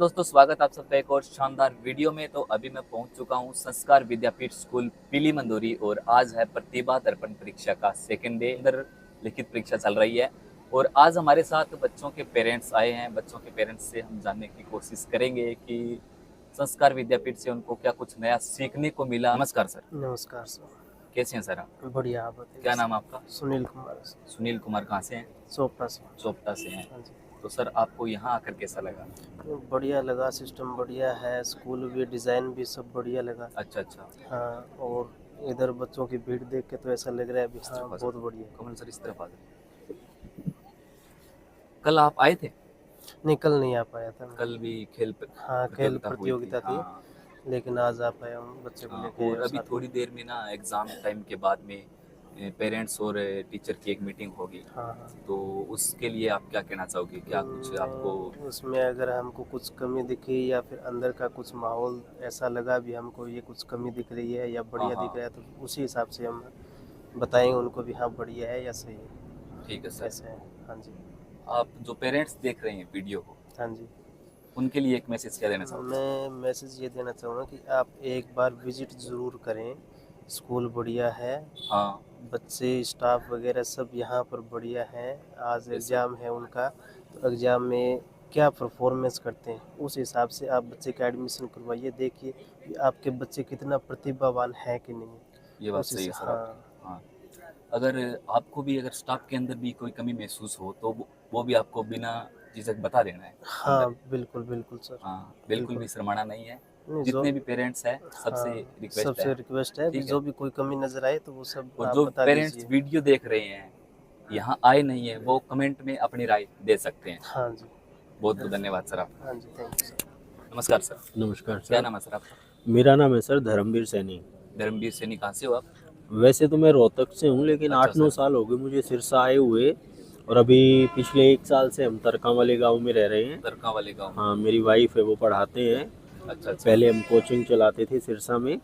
दोस्तों, स्वागत आप सबका एक और शानदार वीडियो में। तो अभी मैं पहुंच चुका हूं संस्कार विद्यापीठ स्कूल पीली मंदोरी और आज है प्रतिभा दर्पण परीक्षा का सेकेंड डे। अंदर लिखित परीक्षा चल रही है और आज हमारे साथ बच्चों के पेरेंट्स आए हैं। बच्चों के पेरेंट्स से हम जानने की कोशिश करेंगे कि संस्कार विद्यापीठ से उनको क्या कुछ नया सीखने को मिला। नमस्कार सर। नमस्कार सर। कैसे हैं सर आप? बढ़िया, आप बताइए। क्या नाम आपका? सुनील कुमार। सुनील कुमार। कहाँ से हैं? चोपड़ा से। चोपटा से हैं। हाँ जी। तो सर आपको यहाँ आकर कैसा लगा? बढ़िया लगा, सिस्टम बढ़िया है, स्कूल भी, डिज़ाइन भी सब बढ़िया लगा। अच्छा अच्छा। हाँ, और इधर बच्चों की भीड़ देख के तो ऐसा लग रहा है अभी हाँ बहुत बढ़िया। कमल सर इस तरफ आ जाओ। कल आप आए थे? नहीं, कल नहीं आ पाया था मैं। कल भी खेल हाँ, खेल प्रतियोगिता थी। हाँ। लेकिन आज आ पाया हूँ बच्चे को लेके। और अभी थोड़ी देर में ना एग्ज़ाम टाइम के बाद में पेरेंट्स और टीचर की एक मीटिंग होगी। हाँ हाँ। तो उसके लिए आप क्या कहना चाहोगे? क्या कुछ आपको उसमें अगर हमको कुछ कमी दिखी या फिर अंदर का कुछ माहौल ऐसा लगा भी हमको ये कुछ कमी दिख रही है या बढ़िया दिख रहा है तो उसी हिसाब से हम बताएंगे उनको भी हाँ बढ़िया है या सही है। ठीक है सर। ऐसे है। हाँ जी। आप जो पेरेंट्स देख रहे हैं वीडियो को, हाँ जी, उनके लिए एक मैसेज क्या देना चाहोगे? मैं मैसेज ये देना चाहूँगा कि आप एक बार विजिट ज़रूर करें। स्कूल बढ़िया है। हाँ, बच्चे, स्टाफ वगैरह सब यहाँ पर बढ़िया हैं। आज Yes, एग्ज़ाम है उनका, तो एग्ज़ाम में क्या परफॉर्मेंस करते हैं उस हिसाब से आप बच्चे का एडमिशन करवाइए। देखिए कि आपके बच्चे कितना प्रतिभावान है कि नहीं। ये बात उस सही है हिसाब- सर आपकी। हाँ, अगर आपको भी अगर स्टाफ के अंदर भी कोई कमी महसूस हो तो वो भी आपको बिना झिझक बता देना है हाँ अंदर। बिल्कुल बिल्कुल सर। हाँ, बिल्कुल भी शर्माना नहीं है। नहीं, जितने भी पेरेंट्स हैं सबसे हाँ, रिक्वेस्ट सबसे है। रिक्वेस्ट है ठीक है। जो भी कोई कमी नज़र आए तो वो सब और आप जो बता पेरेंट्स दीजिए। वीडियो देख रहे हैं, यहाँ आए नहीं है, वो कमेंट में अपनी राय दे सकते हैं। हाँ जी। बहुत बहुत धन्यवाद सर आपका। हाँ जी, थैंक यू सर। नमस्कार सर। नमस्कार क्या सर। नाम है सर आपका? मेरा नाम है सर धर्मवीर सैनी। धर्मवीर सैनी। कहाँ से हो आप? वैसे तो मैं रोहतक से हूँ लेकिन अच्छा 8-9 सर। साल हो गए मुझे सिरसा आए हुए और अभी पिछले 1 साल से हम तरका वाले गांव में रह रहे हैं। तरका वाले गाँव। हाँ, मेरी वाइफ है वो पढ़ाते हैं। अच्छा अच्छा। पहले हम कोचिंग चलाते थे सिरसा में,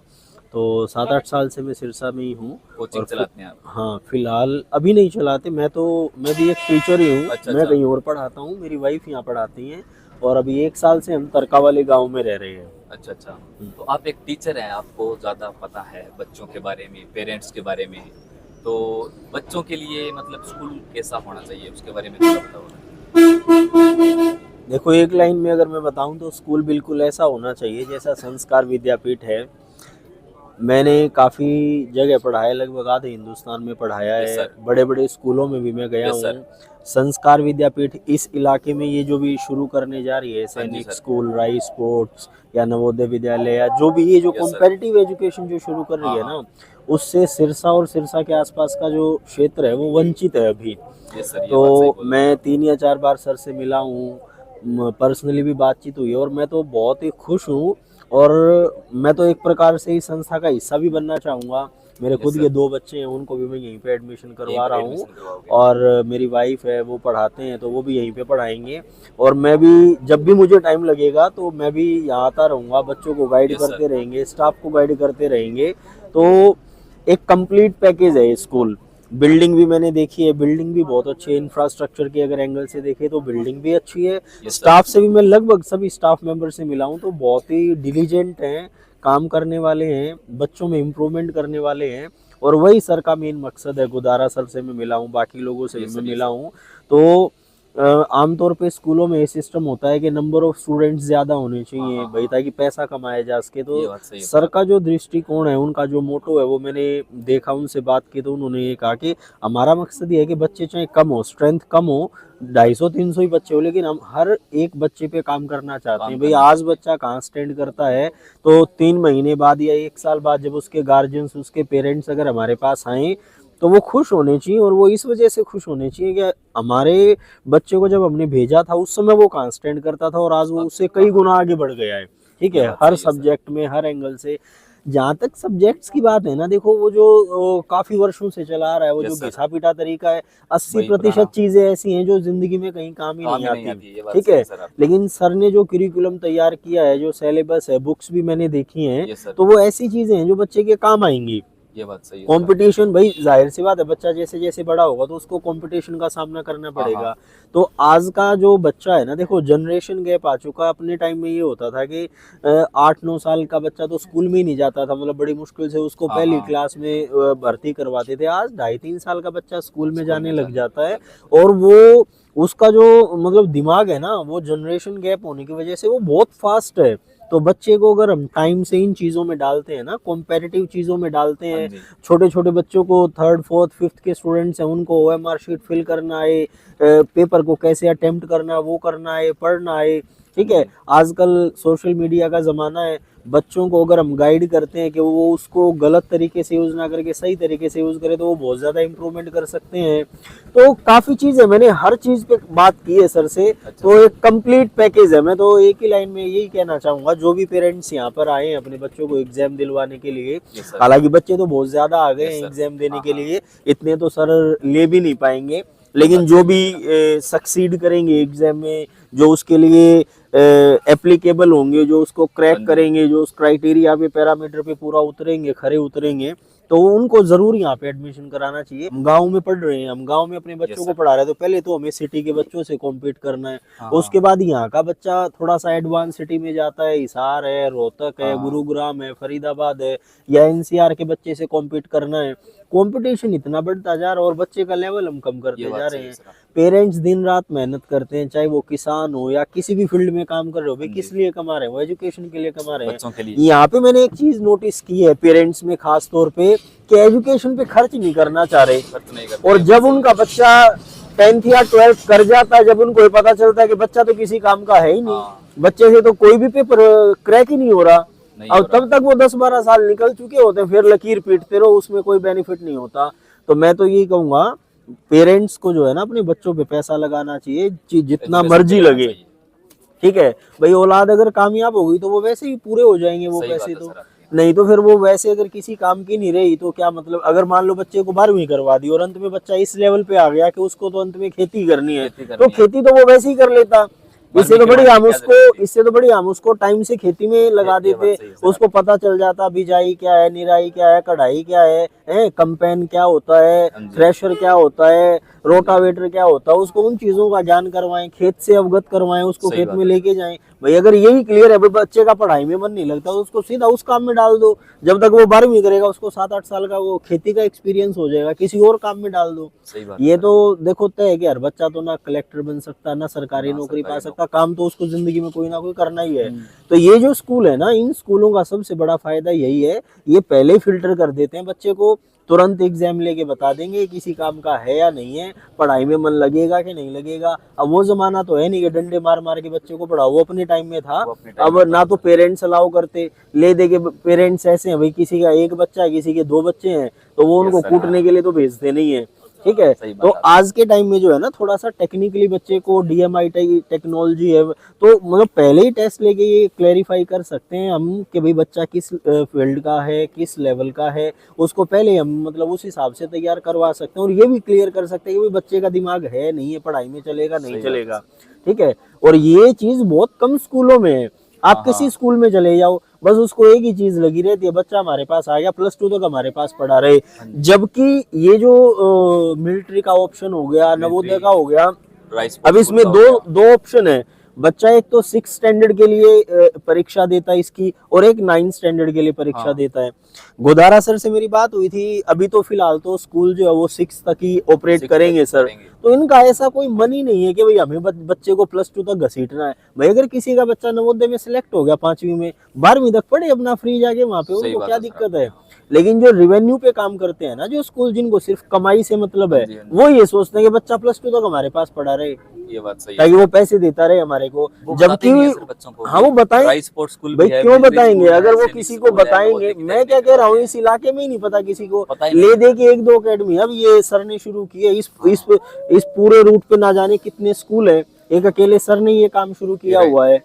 तो 7-8 साल से मैं सिरसा में ही हूँ। कोचिंग चलाते हैं आप? हाँ, फिलहाल अभी नहीं चलाते। मैं भी एक टीचर ही हूँ। अच्छा, मैं अच्छा। कहीं और पढ़ाता हूँ, मेरी वाइफ यहाँ पढ़ाती हैं और अभी 1 साल से हम तरका वाले गाँव में रह रहे हैं। अच्छा अच्छा। तो आप एक टीचर हैं, आपको ज़्यादा पता है बच्चों के बारे में, पेरेंट्स के बारे में। तो बच्चों के लिए मतलब स्कूल कैसा होना चाहिए उसके बारे में थोड़ा बताओ। देखो, एक लाइन में अगर मैं बताऊं तो स्कूल बिल्कुल ऐसा होना चाहिए जैसा संस्कार विद्यापीठ है। मैंने काफ़ी जगह पढ़ाया, लगभग आधे हिंदुस्तान में पढ़ाया Yes, है। sir. बड़े बड़े स्कूलों में भी मैं गया Yes, sir. हूँ। संस्कार विद्यापीठ इस इलाके में ये जो भी शुरू करने जा रही है, सैनिक sir. स्कूल, राई स्पोर्ट्स या नवोदय विद्यालय या जो भी ये जो Yes, sir. कॉम्पेटिटिव एजुकेशन जो शुरू कर रही है ना, उससे सिरसा और सिरसा के आसपास का जो क्षेत्र है वो वंचित है अभी। Yes, sir, ये बात सही तो बोल रहे मैं 3 या 4 बार सर से मिला हूँ, पर्सनली भी बातचीत हुई है और मैं तो बहुत ही खुश हूँ और मैं तो एक प्रकार से इस संस्था का हिस्सा भी बनना चाहूँगा। मेरे खुद के 2 बच्चे हैं, उनको भी मैं यहीं पे एडमिशन करवा रहा हूँ और मेरी वाइफ है वो पढ़ाते हैं तो वो भी यहीं पे पढ़ाएंगे और मैं भी जब भी मुझे टाइम लगेगा तो मैं भी यहाँ आता रहूँगा, बच्चों को गाइड Yes, करते sir. रहेंगे, स्टाफ को गाइड करते रहेंगे। तो एक कंप्लीट पैकेज है ये स्कूल। बिल्डिंग भी मैंने देखी है, बिल्डिंग भी बहुत अच्छी है। इंफ्रास्ट्रक्चर के अगर एंगल से देखें तो बिल्डिंग भी अच्छी है। स्टाफ से भी मैं लगभग सभी स्टाफ मेंबर से मिला हूँ तो बहुत ही डिलीजेंट हैं, काम करने वाले हैं, बच्चों में इम्प्रूवमेंट करने वाले हैं और वही सर का मेन मकसद है। गुदारा सर से मैं मिला हूँ, बाकी लोगों से भी मैं मिला हूँ। तो आमतौर पे स्कूलों में ये सिस्टम होता है कि नंबर ऑफ स्टूडेंट्स ज़्यादा होने चाहिए भाई, ताकि पैसा कमाया जा सके। तो सर का जो दृष्टिकोण है, उनका जो मोटो है, वो मैंने देखा, उनसे बात की तो उन्होंने ये कहा कि हमारा मकसद ये है कि बच्चे चाहे कम हो, स्ट्रेंथ कम हो, 250-300 ही बच्चे हो, लेकिन हम हर एक बच्चे पे काम करना चाहते हैं। भाई आज बच्चा कहाँ स्टैंड करता है तो 3 महीने बाद या 1 साल बाद जब उसके गार्जियंस, उसके पेरेंट्स अगर हमारे पास आए तो वो खुश होने चाहिए और वो इस वजह से खुश होने चाहिए कि हमारे बच्चे को जब हमने भेजा था उस समय वो कहाँ स्टैंड करता था और आज वो उससे कई गुना आगे बढ़ गया है। ठीक है, हर सब्जेक्ट में, हर एंगल से। जहाँ तक सब्जेक्ट्स की बात है ना, देखो वो जो काफी वर्षों से चला आ रहा है, वो जो घिसा पीटा तरीका है, 80% चीजें ऐसी हैं जो जिंदगी में कहीं काम ही नहीं आती। ठीक है, लेकिन सर ने जो करिकुलम तैयार किया है, जो सिलेबस है, बुक्स भी मैंने देखी हैं, तो वो ऐसी चीजें हैं जो बच्चे के काम आएंगी। ये बात सही है। कंपटीशन भाई जाहिर सी बात है, बच्चा जैसे जैसे बड़ा होगा तो उसको कंपटीशन का सामना करना पड़ेगा। तो आज का जो बच्चा है ना, देखो जनरेशन गैप आ चुका है। अपने टाइम में ये होता था कि 8-9 साल का बच्चा तो स्कूल में ही नहीं जाता था, मतलब बड़ी मुश्किल से उसको पहली क्लास में भर्ती करवाते थे। आज 2.5-3 साल का बच्चा स्कूल में जाने लग जाता है, और वो उसका जो मतलब दिमाग है ना, वो जनरेशन गैप होने की वजह से वो बहुत फास्ट है। तो बच्चे को अगर हम टाइम से इन चीज़ों में डालते हैं ना, कॉम्पेटिटिव चीज़ों में डालते हैं, छोटे छोटे बच्चों को 3rd 4th 5th के स्टूडेंट्स हैं, उनको OMR शीट फिल करना है, पेपर को कैसे अटेम्प्ट करना है वो करना है, पढ़ना है, ठीक है। आजकल सोशल मीडिया का ज़माना है, बच्चों को अगर हम गाइड करते हैं कि वो उसको गलत तरीके से यूज़ ना करके सही तरीके से यूज़ करें, तो वो बहुत ज़्यादा इम्प्रूवमेंट कर सकते हैं। तो काफ़ी चीज़ है, मैंने हर चीज़ पे बात की है सर से। तो एक कंप्लीट पैकेज है। मैं तो एक ही लाइन में यही कहना चाहूँगा, जो भी पेरेंट्स यहाँ पर आए हैं अपने बच्चों को एग्जाम दिलवाने के लिए, हालांकि बच्चे तो बहुत ज़्यादा आ गए हैं एग्जाम देने के लिए, इतने तो सर ले भी नहीं पाएंगे, लेकिन जो भी सक्सीड करेंगे एग्जाम में, जो उसके लिए एप्लीकेबल होंगे, जो उसको क्रैक करेंगे, जो उस क्राइटेरिया पे पैरामीटर पे पूरा उतरेंगे, खरे उतरेंगे, तो उनको जरूर यहाँ पे एडमिशन कराना चाहिए। हम गांव में पढ़ रहे हैं, हम गांव में अपने बच्चों को पढ़ा रहे हैं, तो पहले तो हमें सिटी के बच्चों से कॉम्पीट करना है। उसके बाद यहाँ का बच्चा थोड़ा सा एडवांस सिटी में जाता है, हिसार है, रोहतक है, गुरुग्राम है, फरीदाबाद है, या NCR के बच्चे से कॉम्पीट करना है। कंपटीशन इतना बढ़ता जा रहा है और बच्चे का लेवल हम कम करते जा रहे हैं। पेरेंट्स दिन रात मेहनत करते हैं, चाहे वो किसान हो या किसी भी फील्ड में काम कर रहे हो, भाई किस लिए कमा रहे हैं? वो एजुकेशन के लिए कमा रहे हैं। यहाँ पे मैंने एक चीज नोटिस की है पेरेंट्स में खास तौर पे, कि एजुकेशन पे खर्च नहीं करना चाह रहे, और जब उनका बच्चा 10th या 12th कर जाता है, जब उनको ये पता चलता है कि बच्चा तो किसी काम का है ही नहीं, बच्चे से तो कोई भी पेपर क्रैक ही नहीं हो रहा, और तब तक वो 10-12 साल निकल चुके होते हैं, फिर लकीर पीटते रहो, उसमें कोई बेनिफिट नहीं होता। तो मैं तो यही कहूंगा, पेरेंट्स को जो है ना अपने बच्चों पे पैसा लगाना चाहिए, जितना मर्जी लगे, ठीक है भाई। औलाद अगर कामयाब होगी तो वो वैसे ही पूरे हो जाएंगे वो पैसे, तो नहीं तो फिर वो वैसे अगर किसी काम की नहीं रही तो क्या मतलब। अगर मान लो बच्चे को 12वीं करवा दी और अंत में बच्चा इस लेवल पे आ गया कि उसको तो अंत में खेती करनी है, तो खेती तो वो वैसे ही कर लेता। इससे तो बड़ी हम उसको टाइम से खेती में लगा देते, उसको पता चल जाता बिजाई क्या है, निराई क्या है, कढ़ाई क्या है, कंपेन क्या होता है, थ्रेशर क्या होता है, रोटावेटर क्या होता है, उसको उन चीजों का ज्ञान करवाएं, खेत से अवगत करवाएं, उसको खेत में लेके जाएं। भाई अगर यही क्लियर है, बच्चे का पढ़ाई में मन नहीं लगता, तो उसको सीधा उस काम में डाल दो। जब तक वो 12वीं करेगा, उसको 7-8 साल का वो खेती का एक्सपीरियंस हो जाएगा, किसी और काम में डाल दो। ये तो देखो तय है कि हर बच्चा तो ना कलेक्टर बन सकता, ना सरकारी नौकरी पा सकता, काम तो उसको जिंदगी में कोई ना कोई करना ही है। तो ये जो स्कूल है ना, इन स्कूलों का सबसे बड़ा फायदा यही है, ये पहले ही फिल्टर कर देते हैं बच्चे को, तुरंत एग्जाम लेके बता देंगे किसी काम का है या नहीं है, पढ़ाई में मन लगेगा कि नहीं लगेगा। अब वो जमाना तो है नहीं कि डंडे मार मार के बच्चे को पढ़ाओ, वो अपने टाइम में था। अब ना तो पेरेंट्स अलाउ करते, ले दे के पेरेंट्स ऐसे हैं भाई, किसी का 1 बच्चा है, किसी के 2 बच्चे हैं, तो वो उनको कूटने के लिए तो भेजते नहीं है, ठीक है। तो आज के टाइम में जो है ना, थोड़ा सा टेक्निकली बच्चे को DMI टेक्नोलॉजी है, तो मतलब पहले ही टेस्ट लेके ये क्लैरिफाई कर सकते हैं हम कि भाई बच्चा किस फील्ड का है, किस लेवल का है, उसको पहले हम मतलब उस हिसाब से तैयार करवा सकते हैं, और ये भी क्लियर कर सकते हैं कि भाई बच्चे का दिमाग है नहीं है, पढ़ाई में चलेगा नहीं चलेगा, ठीक है। और ये चीज बहुत कम स्कूलों में है। आप किसी स्कूल में चले जाओ, बस उसको एक ही चीज लगी रहती है, बच्चा हमारे पास आ गया, +2 तक हमारे पास पढ़ा रहे। जबकि ये जो मिलिट्री का ऑप्शन हो गया, नवोदय का हो गया, अब इसमें दो ऑप्शन है। बच्चा एक तो 6th स्टैंडर्ड के लिए परीक्षा देता है इसकी, और एक 9th स्टैंडर्ड के लिए परीक्षा देता है। गोदारा सर से मेरी बात हुई थी, अभी तो फिलहाल तो स्कूल जो है वो 6th तक ही ऑपरेट करेंगे सर। तो इनका ऐसा कोई मन ही नहीं है कि भाई हमें बच्चे को +2 तक घसीटना है। भाई अगर किसी का बच्चा नवोदय में सिलेक्ट हो गया 5वीं में, 12वीं तक पढ़े अपना फ्री जाके वहां पे, उनको क्या दिक्कत है। लेकिन जो रेवेन्यू पे काम करते हैं ना, जो स्कूल जिनको सिर्फ कमाई से मतलब है, वो ये सोचते हैं कि बच्चा +2 तक हमारे पास पढ़ा रहे, ये बात सही है, ताकि वो पैसे देता रहे हमारे को। जबकि हाँ वो बताएं स्कूल भाई, क्यों बताएंगे? अगर वो किसी को बताएंगे, मैं क्या कह रहा हूँ, इस इलाके में ही नहीं पता किसी को, ले दे के 1-2 अकेडमी अब ये सर ने शुरू की है। इस पूरे रूट पे ना जाने कितने स्कूल है, एक अकेले सर ने ये काम शुरू किया हुआ है।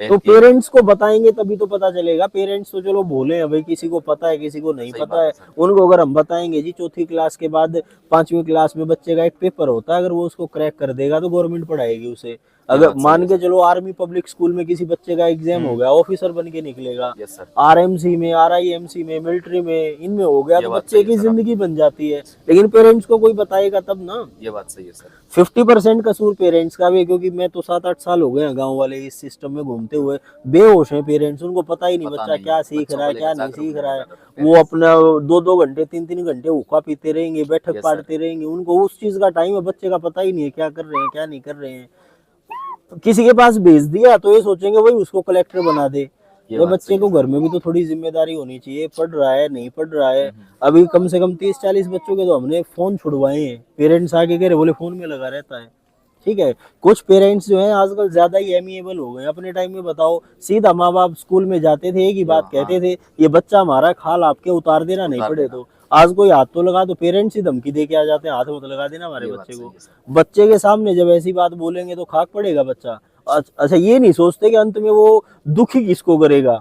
तो पेरेंट्स को बताएंगे तभी तो पता चलेगा। पेरेंट्स तो चलो भोले हैं भाई, किसी को पता है किसी को नहीं पता है। उनको अगर हम बताएंगे जी 4th क्लास के बाद 5वीं क्लास में बच्चे का एक पेपर होता है, अगर वो उसको क्रैक कर देगा तो गवर्नमेंट पढ़ाएगी उसे। अगर बात सही मान है के चलो आर्मी पब्लिक स्कूल में किसी बच्चे का एग्जाम हो गया, ऑफिसर बन के निकलेगा, यस सर। आरएमसी में, आरआईएमसी में, मिलिट्री में, इनमें हो गया ये तो बात बच्चे सही है की सर जिंदगी बन जाती है। लेकिन पेरेंट्स को कोई बताएगा तब ना। ये बात सही है सर। 50% कसूर पेरेंट्स का भी है, क्योंकि मैं तो 7-8 साल हो गए हैं गांव वाले इस सिस्टम में घूमते हुए। बेहोश है पेरेंट्स, उनको पता ही नहीं पता बच्चा नहीं क्या है, सीख बच्चों रहा को है, क्या लेकर नहीं जागरूक सीख नहीं रहा है है। ज़्यादातर वो पेरेंट्स। अपना 2-2 घंटे 3-3 घंटे हुक्का पीते रहेंगे, बैठक यस सर। पाटते रहेंगे, उनको उस चीज का टाइम है, बच्चे का पता ही नहीं है क्या कर रहे हैं क्या नहीं कर रहे हैं। किसी के पास भेज दिया तो ये सोचेंगे वही उसको कलेक्टर बना दे। ये ये बात बच्चे सही को है घर में भी तो थोड़ी जिम्मेदारी होनी चाहिए, पढ़ रहा है नहीं पढ़ रहा है। हम्म। अभी कम से कम 30-40 बच्चों के तो हमने फोन छुड़वाए हैं, पेरेंट्स आके कह रहे बोले फोन में लगा रहता है। ठीक है, कुछ पेरेंट्स जो हैं आजकल ज्यादा ही एमिएबल हो गए। अपने टाइम में बताओ, सीधा माँ बाप स्कूल में जाते थे, एक ही बात कहते थे, ये बच्चा हमारा खाल आपके उतार देना, नहीं उतार पड़े देना। तो। आज कोई हाथ तो लगा तो पेरेंट्स ही धमकी दे के आ जाते हैं, हाथ मत लगा देना हमारे ये बात बच्चे सही को। है सर। बच्चे के सामने जब ऐसी बात बोलेंगे तो खाक पड़ेगा बच्चा। अच्छा, ये नहीं सोचते कि अंत में वो दुखी किसको करेगा।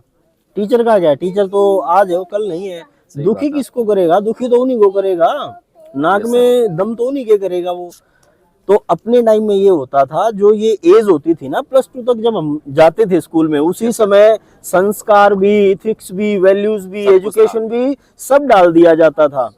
टीचर का क्या, टीचर तो आज है वो कल नहीं है। सही दुखी बात है। किसको करेगा, दुखी तो उन्हीं को करेगा, नाक यस सर। में दम तो उन्हीं के करेगा वो। तो अपने टाइम में ये होता था, जो ये एज होती थी ना +2 तक जब हम जाते थे स्कूल में, उसी समय संस्कार भी, इथिक्स भी, वैल्यूज भी, सब कुछ एजुकेशन भी सब डाल दिया जाता था।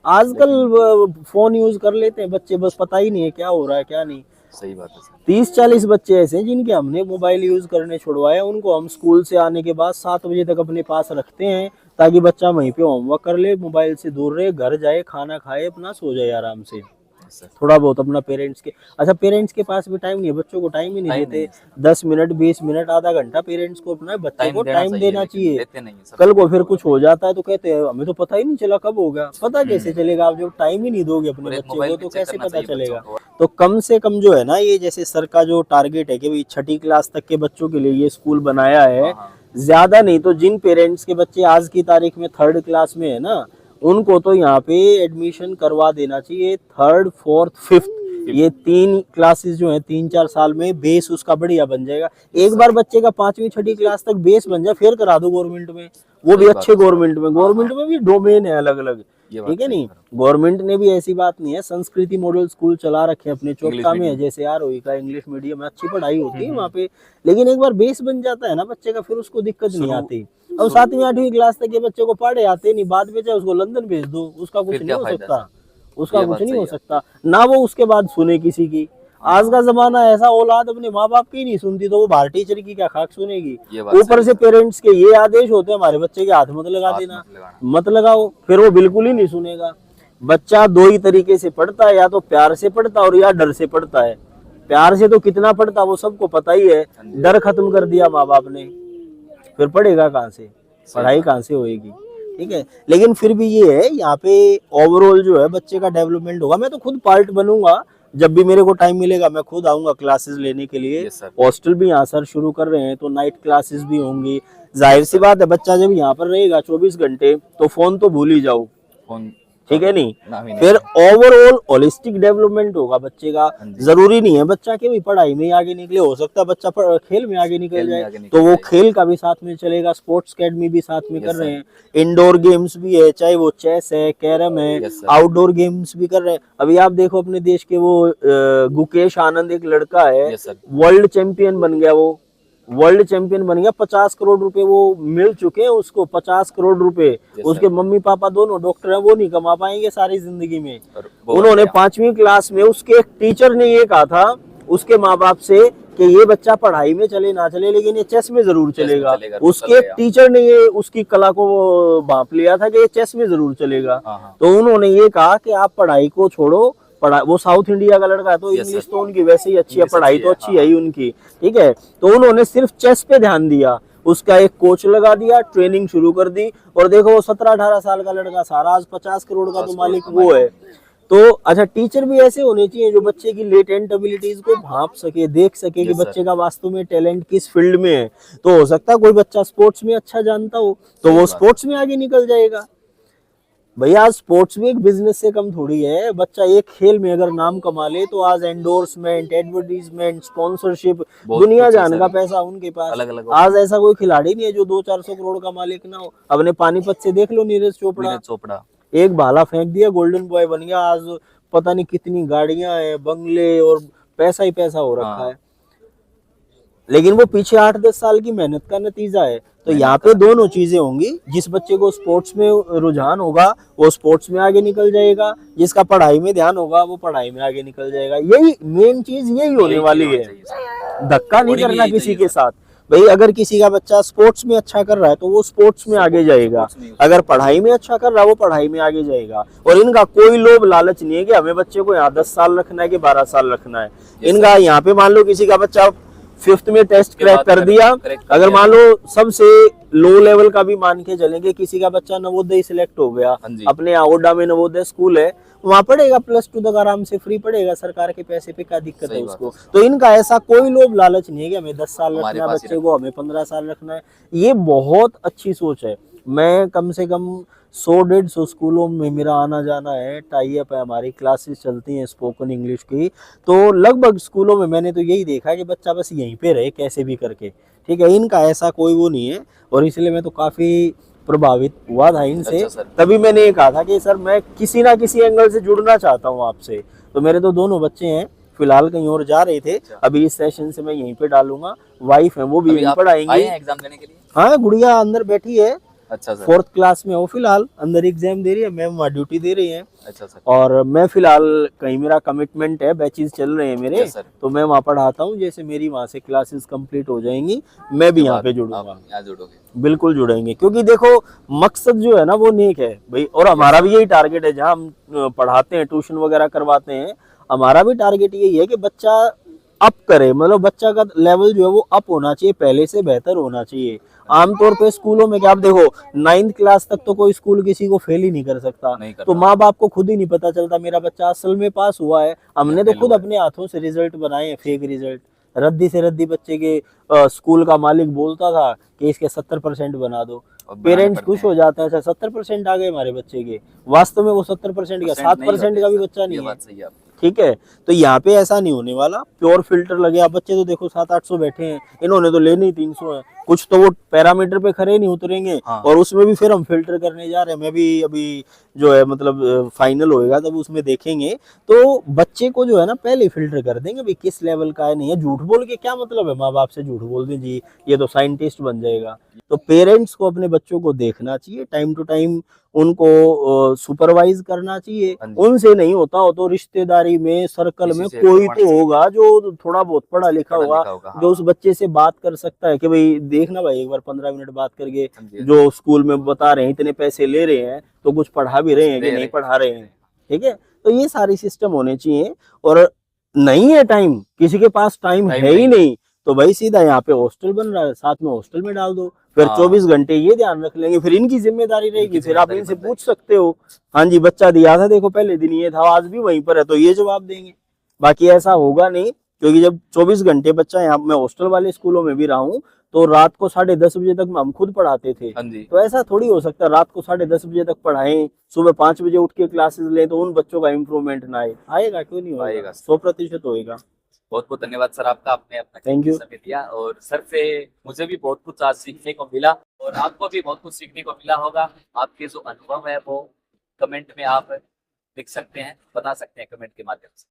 आजकल फोन यूज कर लेते हैं बच्चे, बस पता ही नहीं है क्या हो रहा है क्या नहीं। सही बात है सर। 30-40 बच्चे ऐसे हैं जिनके हमने मोबाइल यूज करने छुड़वाए। उनको हम स्कूल से आने के बाद 7 बजे तक अपने पास रखते हैं, ताकि बच्चा वहीं पे होमवर्क कर ले, मोबाइल से दूर रहे, घर जाए, खाना खाए, अपना सो जाए आराम से। Yes sir. थोड़ा बहुत अपना पेरेंट्स के, अच्छा पेरेंट्स के पास भी टाइम नहीं है, बच्चों को टाइम ही नहीं टाइम देते। नहीं है। 10 मिनट 20 मिनट आधा घंटा पेरेंट्स को अपना बच्चे को टाइम देना लेकिन चाहिए। देते नहीं है सर। कल को फिर कुछ हो जाता है तो कहते हैं हमें तो पता ही नहीं चला कब हो गया। पता कैसे चलेगा, आप जब टाइम ही नहीं दोगे अपने और एक बच्चे मोबाइल को भी तो चेक कैसे करना पता चाहिए चलेगा। बच्चों को। तो कम से कम जो है ना, ये जैसे सर का जो टारगेट है कि भाई 6ठी क्लास तक के बच्चों के लिए ये स्कूल बनाया है, हाँ, हाँ। ज्यादा नहीं तो जिन पेरेंट्स के बच्चे आज की तारीख में 3rd क्लास में है ना, उनको तो यहाँ पे एडमिशन करवा देना चाहिए। 3rd 4th 5th ये 3 क्लासेस जो है 3-4 साल में बेस उसका बढ़िया बन जाएगा। एक बार बच्चे का 5वीं 6ठी क्लास तक बेस बन जाए, फिर करा दो गवर्नमेंट में, वो भी सही अच्छे बात है। गवर्नमेंट में। गवर्नमेंट में भी डोमेन है अलग अलग, ये बात ठीक है सही नहीं। सर। गवर्नमेंट ने भी ऐसी बात नहीं है, संस्कृति मॉडल स्कूल चला रखे अपने इंग्लिश चोटका में है, मीडियम। जैसे आरोही का इंग्लिश मीडियम है, अच्छी पढ़ाई होती है वहाँ पे। लेकिन एक बार बेस बन जाता है ना बच्चे का, फिर उसको दिक्कत नहीं शुरू- आती। अब 7वीं 8वीं क्लास तक के बच्चे को पढ़े आते नहीं, बाद में चाहे उसको लंदन भेज दो, उसका कुछ फिर नहीं क्या हो फायदा सकता, सर? उसका ये कुछ बात नहीं सही हो है। सकता ना। वो उसके बाद सुने किसी की। आज का जमाना ऐसा, औलाद अपने माँ बाप की नहीं सुनती तो वो बाहर टीचर की क्या खाक सुनेगी। ये बात ऊपर सही से है। पेरेंट्स के ये आदेश होते हैं हमारे बच्चे के हाथ मत लगा हाथ देना, मत लगाना। मत लगाओ, फिर वो बिल्कुल ही नहीं सुनेगा। बच्चा 2 ही तरीके से पढ़ता है, या तो प्यार से पढ़ता है और या डर से पढ़ता है। प्यार से तो कितना पढ़ता वो सबको पता ही है, डर खत्म कर दिया माँ बाप ने, फिर पढ़ेगा कहाँ से, पढ़ाई कहाँ से होएगी। ठीक है, लेकिन फिर भी ये है यहाँ पे ओवरऑल जो है बच्चे का डेवलपमेंट होगा। मैं तो खुद पार्ट बनूंगा, जब भी मेरे को टाइम मिलेगा मैं खुद आऊंगा क्लासेस लेने के लिए। Yes, sir. हॉस्टल भी यहाँ सर शुरू कर रहे हैं तो नाइट क्लासेस भी होंगी। जाहिर सी बात है, बच्चा जब यहाँ पर रहेगा 24 घंटे तो फोन तो भूल ही जाओ, फोन ठीक है नहीं। ना भी नहीं। फिर ओवरऑल होलिस्टिक डेवलपमेंट होगा बच्चे का। हाँ जी। जरूरी नहीं है बच्चा के भी पढ़ाई में आगे निकले, हो सकता है बच्चा खेल में आगे निकल खेल में जाए, आगे निकल तो वो जाएगा। खेल का भी साथ में चलेगा, स्पोर्ट्स अकेडमी भी साथ में Yes, कर रहे sir. हैं, इंडोर गेम्स भी है, चाहे वो चेस है, कैरम है, Yes, sir. आउटडोर गेम्स भी कर रहे हैं। अभी आप देखो अपने देश के वो गुकेश आनंद एक लड़का है, Yes, sir. वर्ल्ड चैंपियन बन गया, वो वर्ल्ड चैंपियन बन गया। 50 करोड़ रुपए वो मिल चुके हैं उसको, 50 करोड़ रुपए। Yes, उसके sir. मम्मी पापा दोनों डॉक्टर हैं, वो नहीं कमा पाएंगे सारी जिंदगी में। और वो उन्होंने बढ़िया। 5वीं क्लास में उसके एक टीचर ने ये कहा था उसके माँ बाप से कि ये बच्चा पढ़ाई में चले ना चले लेकिन ये चेस में जरूर चेस में चलेगा। चलेगा, तो उसके एक चलेगा। टीचर ने ये उसकी कला को भांप लिया था कि ये चेस में जरूर चलेगा। हाँ, हाँ। तो उन्होंने ये कहा कि आप पढ़ाई को छोड़ो, पढ़ा, वो साउथ इंडिया का लड़का है तो Yes, इंग्लिश sir. तो उनकी वैसे ही अच्छी है, इंग्लिश पढ़ाई अच्छी तो है, अच्छी हाँ, है ही उनकी, ठीक है। तो उन्होंने सिर्फ चेस पे ध्यान दिया, उसका एक कोच लगा दिया, ट्रेनिंग शुरू कर दी, और देखो वो 17-18 साल का लड़का सारा आज 50 करोड़ का तो 50 मालिक करोड़ वो है। तो अच्छा, टीचर भी ऐसे होने चाहिए जो बच्चे की लेटेंट एबिलिटीज को भांप सके, देख सके कि Yes, sir. बच्चे का वास्तव में टैलेंट किस फील्ड में है। तो हो सकता है कोई बच्चा स्पोर्ट्स में अच्छा जानता हो तो सही वो बात। स्पोर्ट्स में आगे निकल जाएगा। भैया स्पोर्ट्स भी एक बिजनेस से कम थोड़ी है। बच्चा एक खेल में अगर नाम कमा ले तो आज एंडोर्समेंट, एडवर्टीजमेंट, स्पॉन्सरशिप, बहुत दुनिया कुछ है जान सर। का पैसा उनके पास। अलग-अलग आज ऐसा कोई खिलाड़ी नहीं है जो 200-400 करोड़ का मालिक ना हो। अपने पानीपत से देख लो, नीरज चोपड़ा, नीरज चोपड़ा एक भाला फेंक दिया, गोल्डन बॉय बन गया। आज पता नहीं कितनी गाड़ियां हैं, बंगले, और पैसा ही पैसा हो रखा हाँ। है। लेकिन वो पीछे 8-10 साल की मेहनत का नतीजा है। तो यहाँ पे दोनों चीजें होंगी, जिस बच्चे को स्पोर्ट्स में रुझान होगा वो स्पोर्ट्स में आगे निकल जाएगा, जिसका पढ़ाई में ध्यान होगा वो पढ़ाई में आगे निकल जाएगा। यही मेन चीज यही होने वाली है, धक्का नहीं करना किसी के साथ। भाई अगर किसी का बच्चा स्पोर्ट्स में अच्छा कर रहा है तो वो स्पोर्ट्स में आगे जाएगा, अगर पढ़ाई में अच्छा कर रहा है वो पढ़ाई में आगे जाएगा। और इनका कोई लोभ लालच नहीं है कि हमें बच्चे को यहाँ 10 साल रखना है कि 12 साल रखना है। इनका यहाँ पे मान लो किसी का बच्चा 5th में टेस्ट क्रैक कर दिया, अगर मान लो सबसे लो लेवल का भी मान के चलेंगे, किसी का बच्चा नवोदय सिलेक्ट हो गया, अपने ओडा में नवोदय स्कूल है, वहाँ पढ़ेगा, +2 तक आराम से फ्री पढ़ेगा, सरकार के पैसे पे, क्या दिक्कत है उसको। तो इनका ऐसा कोई लोभ लालच नहीं है कि हमें 10 साल रखना है बच्चे को, हमें 15 साल रखना है। ये बहुत अच्छी सोच है। मैं कम से कम 100-150 स्कूलों में मेरा आना जाना है, टाई अप है, हमारी क्लासेस चलती हैं स्पोकन इंग्लिश की, तो लगभग स्कूलों में मैंने तो यही देखा है कि बच्चा बस यहीं पे रहे कैसे भी करके, ठीक है। इनका ऐसा कोई वो नहीं है, और इसलिए मैं तो काफ़ी प्रभावित हुआ था इनसे। तभी मैंने ये कहा था कि सर मैं किसी ना किसी एंगल से जुड़ना चाहता हूँ आपसे। तो मेरे तो दोनों बच्चे हैं, फिलहाल कहीं और जा रहे थे, अभी इस सेशन से मैं यहीं पे डालूंगा। वाइफ है वो भी यहीं पढ़ाएंगे। एग्जाम देने के लिए? हाँ, गुड़िया अंदर बैठी है, अच्छा सर। 4th क्लास में हो फिलहाल, अंदर एग्जाम दे रही है, मैम वहाँ ड्यूटी दे रही है। अच्छा सर। और मैं फिलहाल कहीं मेरा कमिटमेंट है, बैचेस चल रहे हैं मेरे, तो मैं वहाँ पढ़ाता हूँ। जैसे मेरी वहाँ से क्लासेस कंप्लीट हो जाएंगी, मैं भी यहाँ पे जुड़ूंगा। यहाँ जुड़ोगे? बिल्कुल जुड़ेंगे, क्योंकि देखो मकसद जो है ना वो नेक है भाई, और हमारा भी यही टारगेट है। जहाँ हम पढ़ाते हैं, ट्यूशन वगैरह करवाते हैं, हमारा भी टारगेट यही है कि बच्चा अप करे, मतलब बच्चा का लेवल जो है वो अप होना चाहिए, पहले से बेहतर होना चाहिए। आमतौर पे स्कूलों में क्या, आप देखो 9th क्लास तक तो कोई स्कूल किसी को फेल ही नहीं कर सकता, तो माँ बाप को खुद ही नहीं पता चलता मेरा बच्चा असल में पास हुआ है। हमने तो खुद अपने हाथों से रिजल्ट बनाए हैं, फेक रिजल्ट, रद्दी से रद्दी बच्चे के। स्कूल का मालिक बोलता था कि इसके 70% बना दो, पेरेंट्स खुश हो जाते हैं, अच्छा 70% आ गए हमारे बच्चे के, वास्तव में वो 70% का 7% का भी बच्चा नहीं है, ठीक है। तो यहाँ पे ऐसा नहीं होने वाला, प्योर फिल्टर लगे। आप बच्चे तो देखो 700-800 बैठे हैं, इन्होंने तो लेने ही 300 है, कुछ तो वो पैरामीटर पे खड़े नहीं उतरेंगे। और उसमें भी फिर हम फिल्टर करने जा रहे हैं, मैं भी अभी जो है मतलब फाइनल होएगा तब उसमें देखेंगे। तो बच्चे को जो है ना पहले फिल्टर कर देंगे भाई किस लेवल का है, नहीं है। झूठ बोल के क्या मतलब है, माँ बाप से झूठ बोल दें जी ये तो साइंटिस्ट बन जाएगा। तो पेरेंट्स को अपने बच्चों को देखना चाहिए, टाइम टू टाइम उनको सुपरवाइज करना चाहिए। उनसे नहीं होता हो तो रिश्तेदारी में, सर्कल में कोई तो होगा जो थोड़ा बहुत पढ़ा लिखा होगा, जो उस बच्चे से बात कर सकता है कि भाई देखना भाई एक बार 15 मिनट बात करके, जो स्कूल में बता रहे हैं इतने पैसे ले रहे हैं तो कुछ पढ़ा भी रहे हैं कि नहीं पढ़ा रहे हैं, ठीक है। तो ये सारी सिस्टम होने चाहिए। और नहीं है टाइम, किसी के पास टाइम है ही नहीं, तो भाई सीधा यहाँ पे हॉस्टल बन रहा है, साथ में हॉस्टल में डाल दो, फिर 24 घंटे ये ध्यान रख लेंगे, फिर इनकी जिम्मेदारी रहेगी। फिर आप इनसे पूछ सकते हो, हाँ जी बच्चा दिया था देखो पहले दिन ये था, आज भी वहीं पर है, तो ये जवाब देंगे। बाकी ऐसा होगा नहीं, क्योंकि जब 24 घंटे बच्चा, यहाँ मैं हॉस्टल वाले स्कूलों में भी रहा हूँ, तो रात को 10:30 बजे तक हम खुद पढ़ाते थे। तो ऐसा थोड़ी हो सकता है रात को 10:30 बजे तक पढ़ाएं, सुबह 5 बजे उठ के क्लासेस लें, तो उन बच्चों का इम्प्रूवमेंट ना आएगा, क्यों नहीं होगा, 100% होएगा। बहुत बहुत धन्यवाद सर आपका, आपने अपना थैंक यू समय दिया, और सर से मुझे भी बहुत कुछ आज सीखने को मिला, और आपको भी बहुत कुछ सीखने को मिला होगा। आपके जो अनुभव है वो कमेंट में आप लिख सकते हैं, बता सकते हैं कमेंट के माध्यम से।